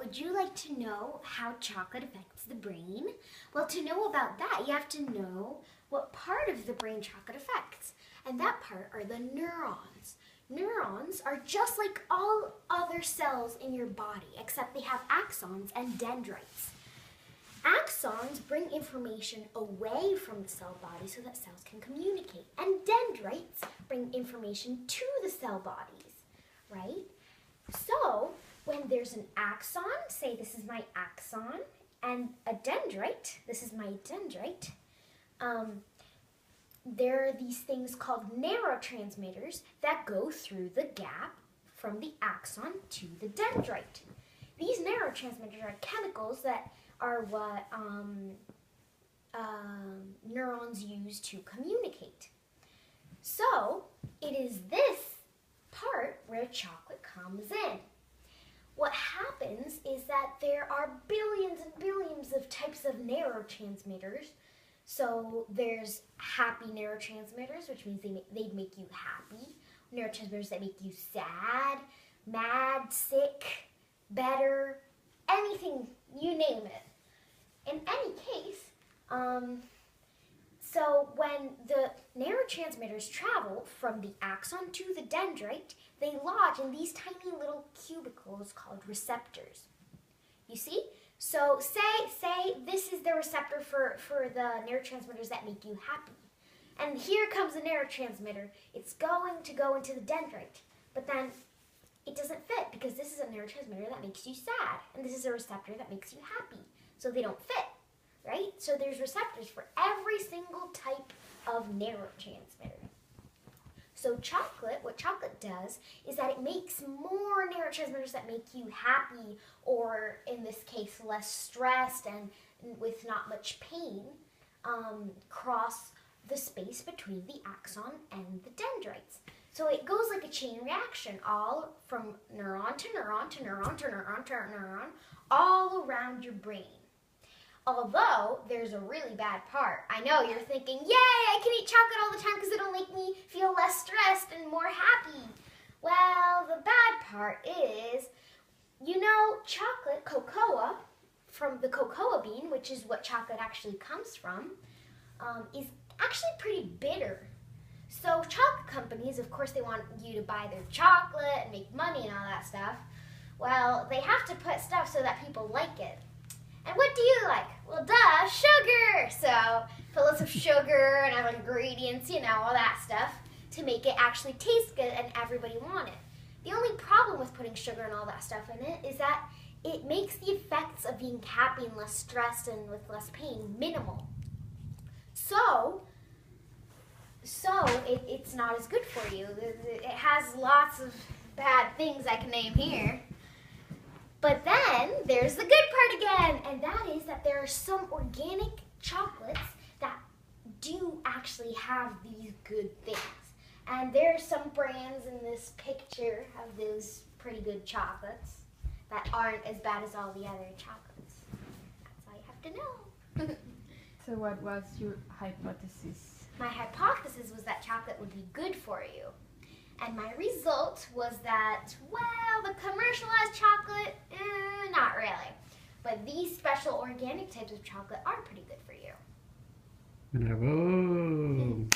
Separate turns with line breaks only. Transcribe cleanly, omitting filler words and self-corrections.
would you like to know how chocolate affects the brain? Well, to know about that, you have to know what part of the brain chocolate affects. And that part are the neurons. Neurons are just like all other cells in your body, except they have axons and dendrites. Axons bring information away from the cell body so that cells can communicate. And dendrites bring information to the cell bodies, right? So, when there's an axon, say this is my axon, and a dendrite, this is my dendrite, there are these things called neurotransmitters that go through the gap from the axon to the dendrite. These neurotransmitters are chemicals that are what neurons use to communicate. So, it is this part where chocolate comes in. What happens is that there are billions and billions of types of neurotransmitters. So there's happy neurotransmitters, which means they make you happy. Neurotransmitters that make you sad, mad, sick, better, anything, you name it. In any case, so when the neurotransmitters travel from the axon to the dendrite, they lodge in these tiny little cubicles called receptors. You see? So say this is the receptor for the neurotransmitters that make you happy. And here comes the neurotransmitter. It's going to go into the dendrite. But then it doesn't fit because this is a neurotransmitter that makes you sad. And this is a receptor that makes you happy. So they don't fit, right? So there's receptors for every single type of neurotransmitter. So chocolate, what chocolate does is that it makes more neurotransmitters that make you happy, or in this case, less stressed and with not much pain, cross the space between the axon and the dendrites. So it goes like a chain reaction, all from neuron to neuron to neuron to neuron to neuron, all around your brain. Although, there's a really bad part. I know you're thinking, yay, I can eat chocolate all the time because it'll make me feel less stressed and more happy. Well, the bad part is, you know, chocolate, cocoa, from the cocoa bean, which is what chocolate actually comes from, is actually pretty bitter. So chocolate companies, of course, they want you to buy their chocolate and make money and all that stuff. Well, they have to put stuff so that people like it. And what do you like? Well, duh, sugar! So, put lots of sugar and other ingredients, you know, all that stuff to make it actually taste good and everybody want it. The only problem with putting sugar and all that stuff in it is that it makes the effects of being happy and less stressed and with less pain minimal. So it's not as good for you. It has lots of bad things I can name here. But then there's the good part again, and that is that there are some organic chocolates that do actually have these good things. And there are some brands in this picture of those pretty good chocolates that aren't as bad as all the other chocolates. That's all you have to know.
So what was your hypothesis?
My hypothesis was that chocolate would be good for you. And my result was that, well, the commercialized chocolate, not really. But these special organic types of chocolate are pretty good for you.
Bravo!